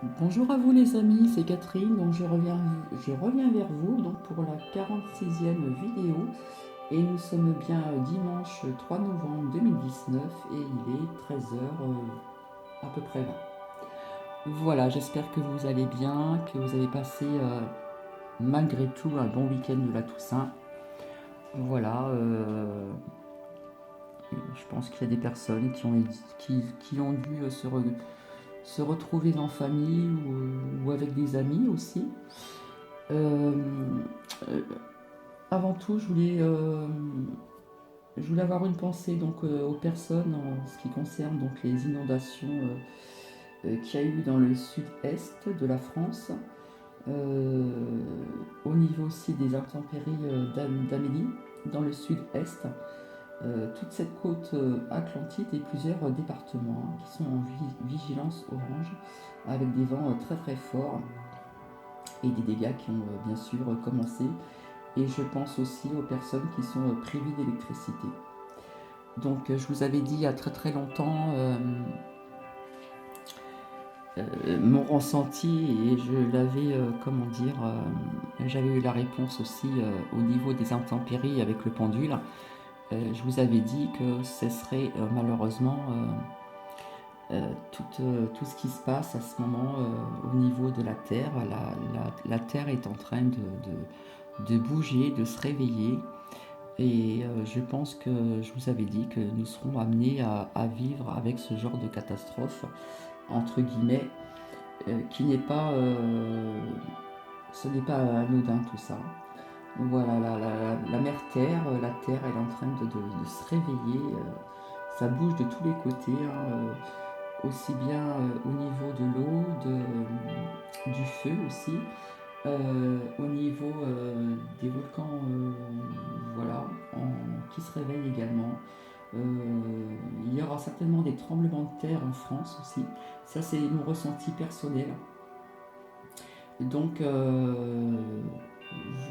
Bonjour à vous les amis, c'est Catherine, donc je reviens vers vous donc pour la 46e vidéo et nous sommes bien dimanche 3 novembre 2019 et il est 13h à peu près là. Voilà, j'espère que vous allez bien, que vous avez passé malgré tout un bon week-end de la Toussaint. Voilà, je pense qu'il y a des personnes qui ont dû se retrouver en famille ou avec des amis aussi. Euh, euh, Avant tout, je voulais avoir une pensée donc aux personnes en ce qui concerne donc les inondations qu'il y a eu dans le sud-est de la France, euh, au niveau aussi des intempéries d'Amélie dans le sud-est, toute cette côte atlantique et plusieurs départements qui sont en vigilance orange avec des vents très très forts et des dégâts qui ont bien sûr commencé. Et je pense aussi aux personnes qui sont privées d'électricité. Donc je vous avais dit il y a très très longtemps mon ressenti et je l'avais, comment dire, j'avais eu la réponse aussi au niveau des intempéries avec le pendule. Je vous avais dit que ce serait malheureusement tout ce qui se passe à ce moment au niveau de la Terre. La Terre est en train de bouger, de se réveiller. Et je pense que je vous avais dit que nous serons amenés à vivre avec ce genre de catastrophe, entre guillemets, qui n'est pas, ce n'est pas anodin tout ça. Voilà, la mère Terre, la Terre, elle est en train de se réveiller. Ça bouge de tous les côtés, hein, aussi bien au niveau de l'eau, du feu aussi, au niveau des volcans, voilà, qui se réveillent également. Euh, il y aura certainement des tremblements de terre en France aussi. Ça, c'est mon ressenti personnel. Donc,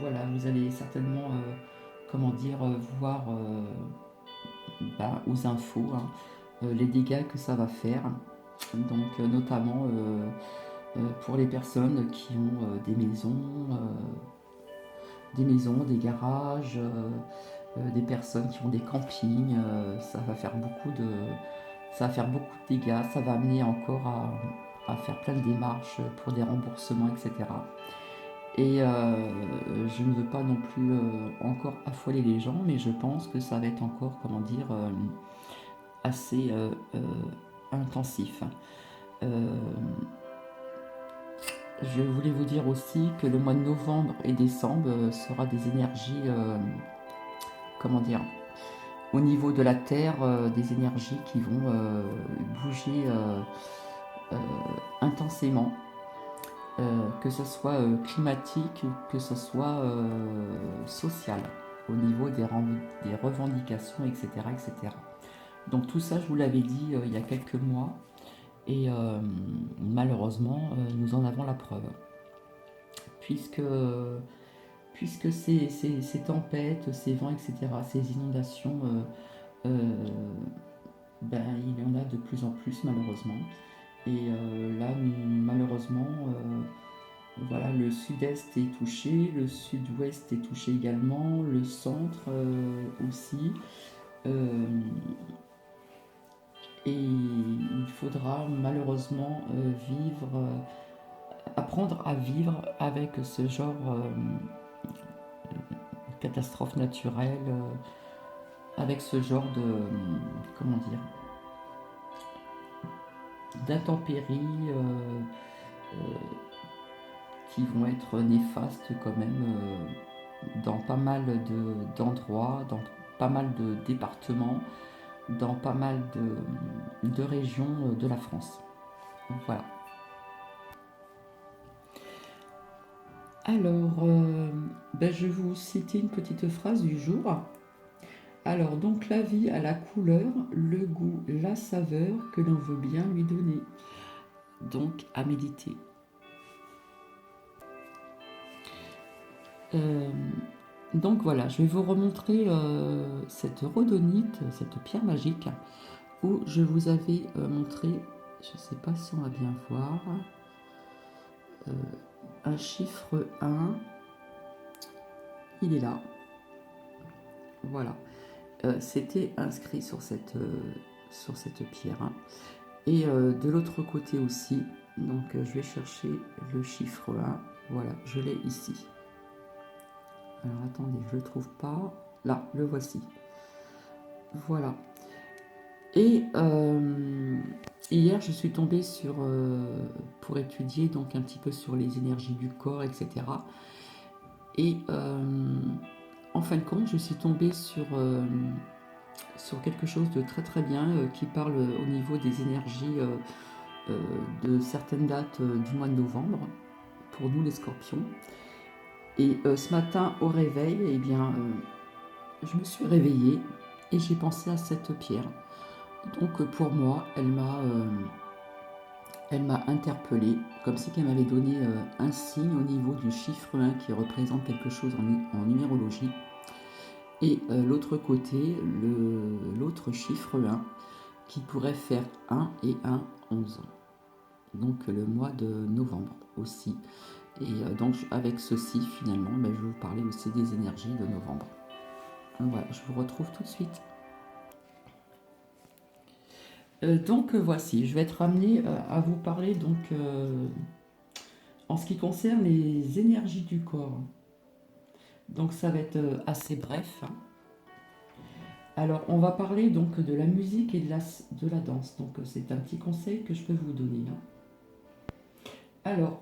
voilà, vous allez certainement, comment dire, voir aux infos hein, les dégâts que ça va faire. Donc, notamment pour les personnes qui ont des maisons, des garages, des personnes qui ont des campings. Ça va faire beaucoup de dégâts. Ça va amener encore à faire plein de démarches pour des remboursements, etc. Et je ne veux pas non plus encore affoler les gens, mais je pense que ça va être encore, comment dire, assez intensif. Euh, je voulais vous dire aussi que le mois de novembre et décembre sera des énergies, comment dire, au niveau de la Terre, des énergies qui vont bouger euh, intensément, que ce soit climatique ou que ce soit social, au niveau des revendications, etc., etc. Donc tout ça, je vous l'avais dit il y a quelques mois, et malheureusement, nous en avons la preuve. Puisque, puisque ces tempêtes, ces vents, etc., ces inondations, il y en a de plus en plus malheureusement. Et là, malheureusement, voilà, le sud-est est touché, le sud-ouest est touché également, le centre aussi. Euh, et il faudra malheureusement apprendre à vivre avec ce genre de catastrophe naturelle, avec ce genre comment dire, d'intempéries qui vont être néfastes quand même dans pas mal d'endroits, dans pas mal de départements, dans pas mal de régions de la France. Voilà. Alors, je vais vous citer une petite phrase du jour. Alors, donc la vie a la couleur, le goût, la saveur que l'on veut bien lui donner. Donc, à méditer. Euh, donc voilà, je vais vous remontrer cette rhodonite, cette pierre magique, où je vous avais montré, je ne sais pas si on va bien voir, un chiffre 1, il est là. Voilà. C'était inscrit sur cette pierre, hein. Et de l'autre côté aussi, donc je vais chercher le chiffre 1. Voilà, je l'ai ici. Alors attendez, je ne le trouve pas. Là, le voici. Voilà. Et hier, je suis tombée pour étudier donc un petit peu sur les énergies du corps, etc. Et en fin de compte, je suis tombée sur quelque chose de très très bien qui parle au niveau des énergies de certaines dates du mois de novembre, pour nous les scorpions. Et ce matin, au réveil, eh bien, je me suis réveillée et j'ai pensé à cette pierre. Donc pour moi, elle m'a interpellée, comme si elle m'avait donné un signe au niveau du chiffre 1 qui représente quelque chose en numérologie. Et l'autre côté, l'autre chiffre 1 qui pourrait faire 1 et 1, 11. Donc le mois de novembre aussi. Et donc avec ceci, finalement, je vais vous parler aussi des énergies de novembre. Voilà, je vous retrouve tout de suite. Donc voici, je vais être amenée à vous parler donc en ce qui concerne les énergies du corps. Donc ça va être assez bref, hein. Alors on va parler donc de la musique et de la danse. Donc c'est un petit conseil que je peux vous donner, hein. Alors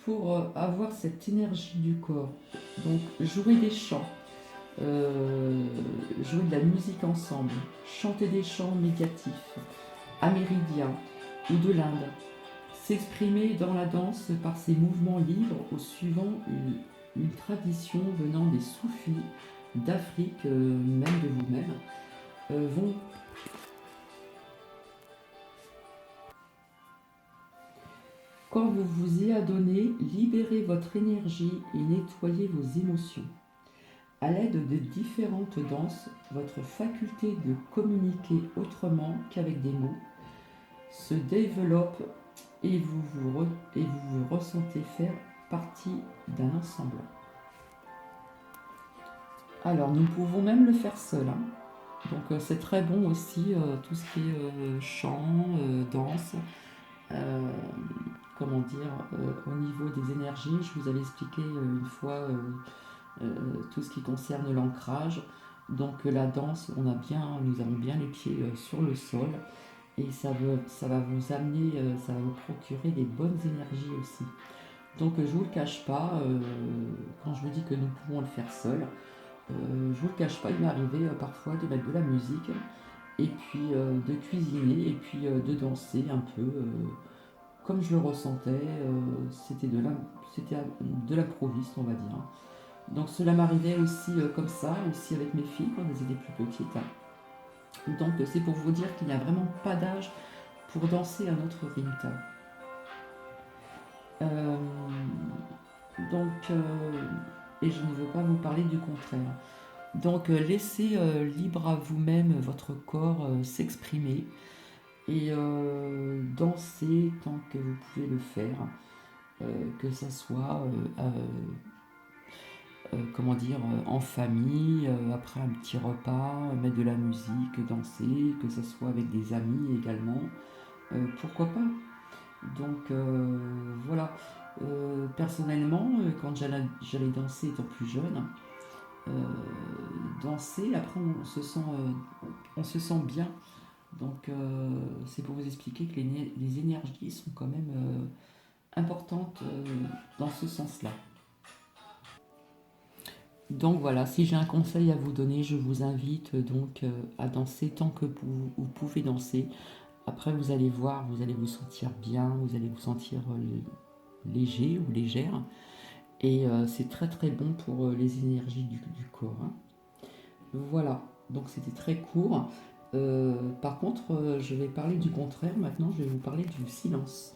pour avoir cette énergie du corps, donc jouer des chants, jouer de la musique ensemble, chanter des chants médiatifs, améridiens ou de l'Inde, s'exprimer dans la danse par ces mouvements libres ou suivant une tradition venant des soufis d'Afrique, même de vous-même, vont quand vous vous y adonnez, libérez votre énergie et nettoyez vos émotions. À l'aide de différentes danses, votre faculté de communiquer autrement qu'avec des mots se développe et vous ressentez faire partie d'un ensemble. Alors, nous pouvons même le faire seul, hein. Donc, c'est très bon aussi, tout ce qui est chant, danse. euh, Comment dire, au niveau des énergies, je vous avais expliqué une fois tout ce qui concerne l'ancrage. Donc la danse, nous avons bien les pieds sur le sol et ça va vous amener, ça va vous procurer des bonnes énergies aussi. Donc je vous le cache pas, quand je vous dis que nous pouvons le faire seul, je vous le cache pas, il m'est arrivé parfois de mettre de la musique et puis de cuisiner et puis de danser un peu comme je le ressentais, c'était de l'improviste, on va dire. Donc cela m'arrivait aussi comme ça, aussi avec mes filles quand elles étaient plus petites. Donc c'est pour vous dire qu'il n'y a vraiment pas d'âge pour danser à notre rythme. Euh, et je ne veux pas vous parler du contraire. Donc laissez libre à vous-même votre corps s'exprimer et danser tant que vous pouvez le faire. Que ça soit comment dire, en famille, après un petit repas, mettre de la musique, danser, que ce soit avec des amis également, pourquoi pas. Donc voilà. Personnellement, quand j'allais danser étant plus jeune, euh, danser, après on se sent bien. Donc c'est pour vous expliquer que les énergies sont quand même importantes dans ce sens-là. Donc voilà, si j'ai un conseil à vous donner, je vous invite donc à danser tant que vous pouvez danser. Après, vous allez voir, vous allez vous sentir bien, vous allez vous sentir léger ou légère. Et c'est très très bon pour les énergies du corps, hein. Voilà, donc c'était très court. Par contre, je vais parler du contraire maintenant, je vais vous parler du silence.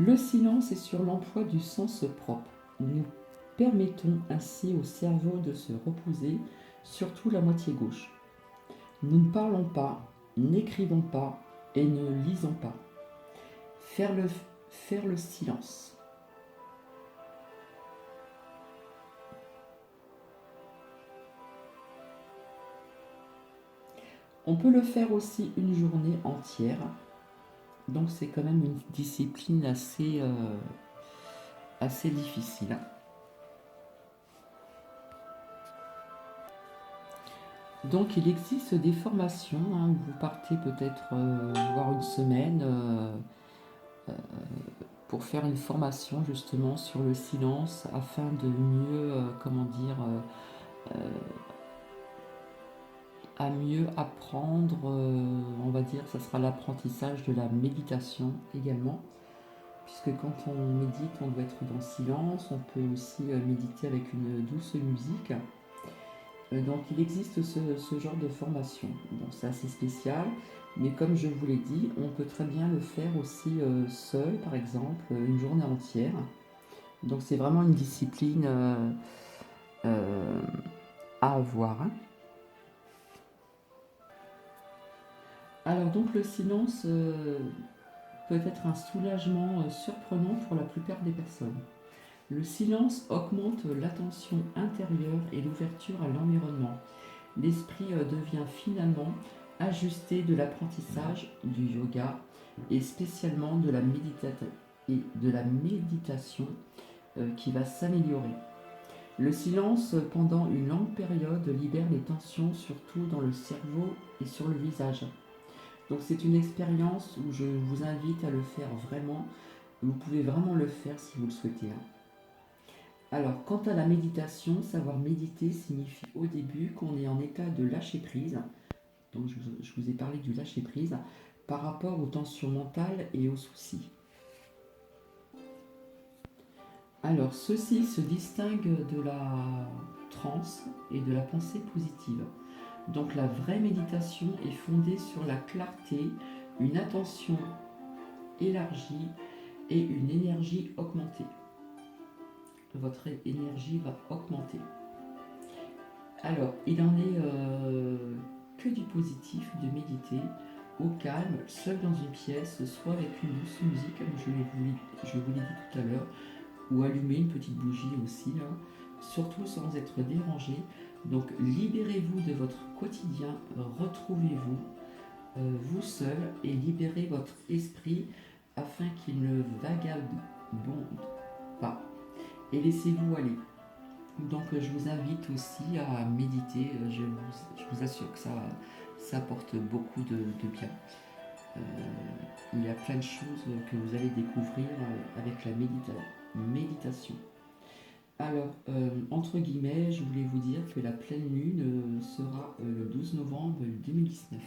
Le silence est sur l'emploi du sens propre. Nous permettons ainsi au cerveau de se reposer, surtout la moitié gauche. Nous ne parlons pas, n'écrivons pas et ne lisons pas. Faire le silence. On peut le faire aussi une journée entière. Donc c'est quand même une discipline assez difficile. Donc il existe des formations, où vous partez peut-être voir une semaine pour faire une formation justement sur le silence afin de mieux, à mieux apprendre, on va dire, ça sera l'apprentissage de la méditation également, puisque quand on médite, on doit être dans le silence, on peut aussi méditer avec une douce musique. Donc il existe ce genre de formation. Bon, c'est assez spécial, mais comme je vous l'ai dit, on peut très bien le faire aussi seul, par exemple, une journée entière. Donc c'est vraiment une discipline à avoir, hein. Alors donc le silence peut être un soulagement surprenant pour la plupart des personnes. Le silence augmente l'attention intérieure et l'ouverture à l'environnement. L'esprit devient finalement ajusté de l'apprentissage du yoga et spécialement de la méditation qui va s'améliorer. Le silence pendant une longue période libère les tensions surtout dans le cerveau et sur le visage. Donc c'est une expérience où je vous invite à le faire vraiment. Vous pouvez vraiment le faire si vous le souhaitez, hein. Alors, quant à la méditation, savoir méditer signifie au début qu'on est en état de lâcher prise. Donc, je vous ai parlé du lâcher prise par rapport aux tensions mentales et aux soucis. Alors, ceci se distingue de la transe et de la pensée positive. Donc, la vraie méditation est fondée sur la clarté, une attention élargie et une énergie augmentée. Votre énergie va augmenter. Alors, il en est que du positif de méditer au calme, seul dans une pièce, soit avec une douce musique, comme je vous l'ai dit tout à l'heure, ou allumer une petite bougie aussi, hein, surtout sans être dérangé. Donc, libérez-vous de votre quotidien, retrouvez-vous, vous seul, et libérez votre esprit afin qu'il ne vagabonde pas. Et laissez-vous aller. Donc je vous invite aussi à méditer, je vous assure que ça apporte beaucoup de bien. Il y a plein de choses que vous allez découvrir avec la méditation. Alors, entre guillemets, je voulais vous dire que la pleine lune sera le 12 novembre 2019.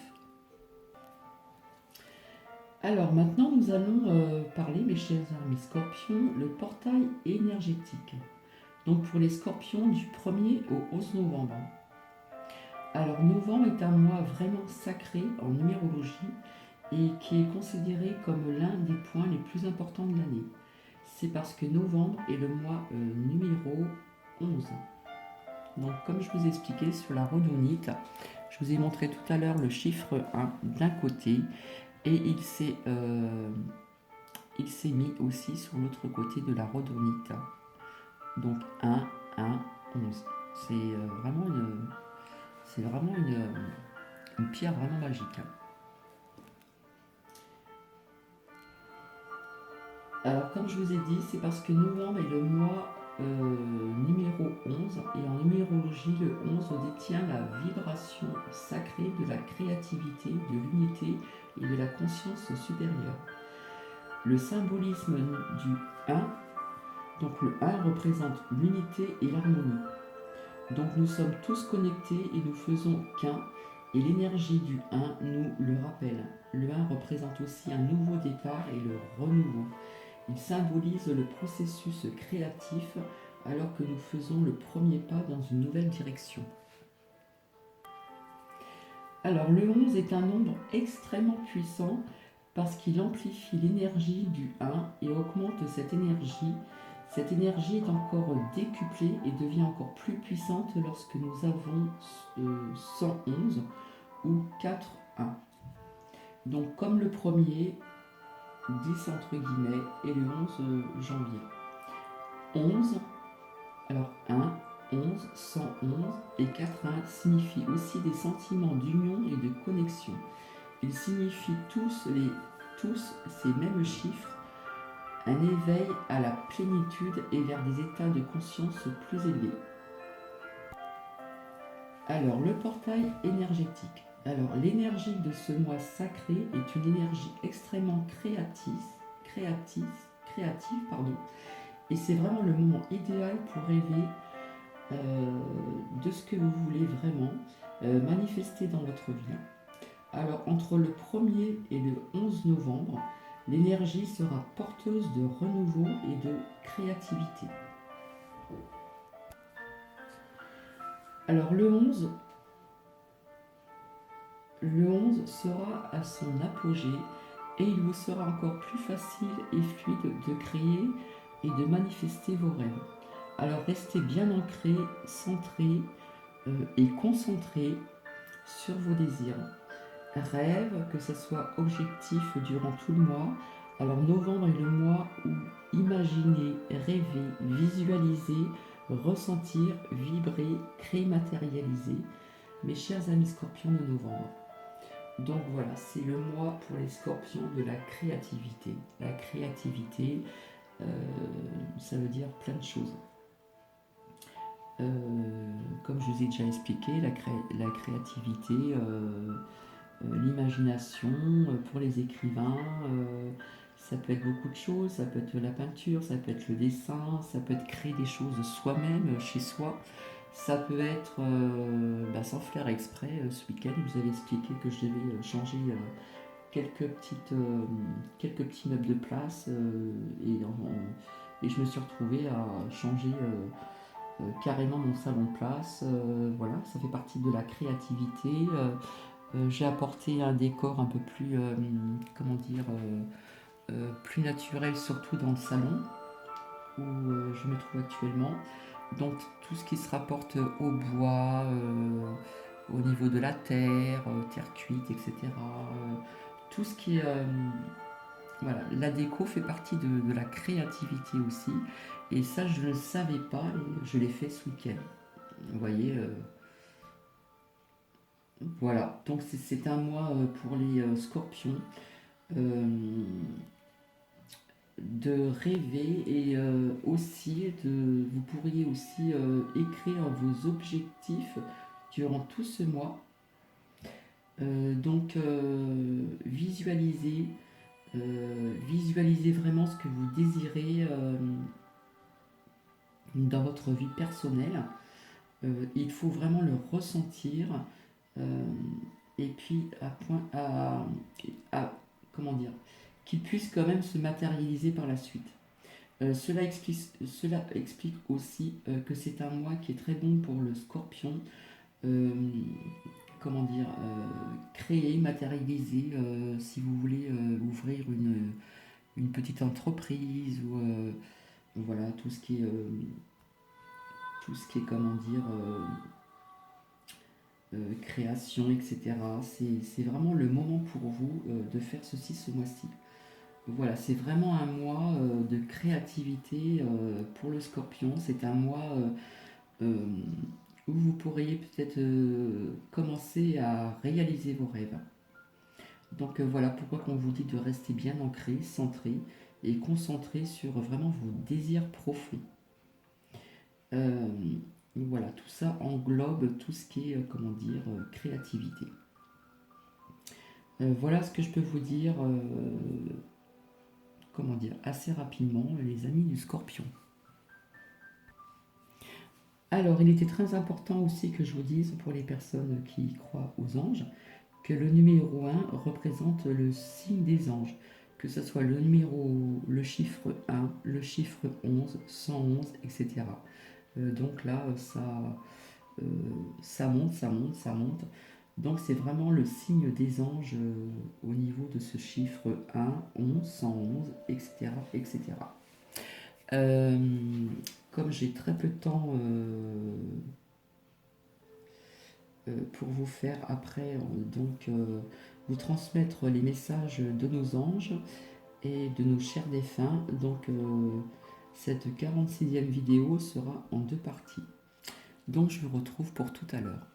Alors maintenant, nous allons parler, mes chers amis scorpions, le portail énergétique. Donc pour les scorpions du 1er au 11 novembre. Alors novembre est un mois vraiment sacré en numérologie et qui est considéré comme l'un des points les plus importants de l'année. C'est parce que novembre est le mois numéro 11. Donc comme je vous ai expliqué sur la rhodonite, je vous ai montré tout à l'heure le chiffre 1 d'un côté et il s'est mis aussi sur l'autre côté de la rhodonite. Donc 1, 1, 11. C'est vraiment une pierre vraiment magique. Alors comme je vous ai dit, c'est parce que novembre est le mois numéro 11 et en numérologie, le 11 détient la vibration sacrée de la créativité, de l'unité et de la conscience supérieure. Le symbolisme du 1, donc le 1 représente l'unité et l'harmonie. Donc nous sommes tous connectés et nous faisons qu'un, et l'énergie du 1 nous le rappelle. Le 1 représente aussi un nouveau départ et le renouveau. Il symbolise le processus créatif alors que nous faisons le premier pas dans une nouvelle direction. Alors le 11 est un nombre extrêmement puissant parce qu'il amplifie l'énergie du 1 et augmente cette énergie. Cette énergie est encore décuplée et devient encore plus puissante lorsque nous avons 111 ou 4-1. Donc comme le premier, 10 entre guillemets, et le 11 janvier. 11, alors 1, 11, 111 et 4-1 signifient aussi des sentiments d'union et de connexion. Ils signifient tous ces mêmes chiffres, un éveil à la plénitude et vers des états de conscience plus élevés. Alors, le portail énergétique. Alors, l'énergie de ce mois sacré est une énergie extrêmement créative, et c'est vraiment le moment idéal pour rêver de ce que vous voulez vraiment manifester dans votre vie. Alors, entre le 1er et le 11 novembre, l'énergie sera porteuse de renouveau et de créativité. Alors, le 11 sera à son apogée et il vous sera encore plus facile et fluide de créer et de manifester vos rêves. Alors, restez bien ancré, centré et concentré sur vos désirs. Rêve, que ce soit objectif durant tout le mois. Alors novembre est le mois où imaginer, rêver, visualiser, ressentir, vibrer, créer, matérialiser. Mes chers amis scorpions de novembre. Donc voilà, c'est le mois pour les scorpions de la créativité. La créativité, ça veut dire plein de choses. Comme je vous ai déjà expliqué, la créativité, l'imagination pour les écrivains, ça peut être beaucoup de choses, ça peut être la peinture, ça peut être le dessin, ça peut être créer des choses soi-même, chez soi, ça peut être, sans faire exprès, ce week-end je vous avais expliqué que je devais changer quelques petits meubles de place et je me suis retrouvée à changer carrément mon salon de place, voilà, ça fait partie de la créativité. J'ai apporté un décor un peu plus, plus naturel, surtout dans le salon où je me trouve actuellement. Donc tout ce qui se rapporte au bois, au niveau de la terre, terre cuite, etc. Tout ce qui est... voilà, la déco fait partie de la créativité aussi. Et ça, je ne le savais pas et je l'ai fait ce week-end. Vous voyez, voilà. Donc c'est un mois pour les scorpions de rêver et aussi vous pourriez aussi écrire vos objectifs durant tout ce mois. Donc visualisez vraiment ce que vous désirez dans votre vie personnelle. Il faut vraiment le ressentir et puis comment dire, qu'il puisse quand même se matérialiser par la suite. Cela explique aussi que c'est un mois qui est très bon pour le scorpion. Comment dire, créer, matérialiser, si vous voulez ouvrir une petite entreprise ou voilà, tout ce qui est comment dire, création, etc. C'est vraiment le moment pour vous de faire ceci ce mois-ci. Voilà, c'est vraiment un mois de créativité pour le scorpion. C'est un mois où vous pourriez peut-être commencer à réaliser vos rêves. Donc voilà pourquoi on vous dit de rester bien ancré, centré et concentré sur vraiment vos désirs profonds. Voilà, tout ça englobe tout ce qui est, créativité. Voilà ce que je peux vous dire, assez rapidement, les amis du Scorpion. Alors, il était très important aussi que je vous dise, pour les personnes qui croient aux anges, que le numéro 1 représente le signe des anges, que ce soit le chiffre 1, le chiffre 11, 111, etc. Donc là, ça monte. Donc c'est vraiment le signe des anges au niveau de ce chiffre 1, 11, 111, etc. etc. Euh, Comme j'ai très peu de temps pour vous faire après, vous transmettre les messages de nos anges et de nos chers défunts. Donc cette 46e vidéo sera en deux parties. Donc je vous retrouve pour tout à l'heure.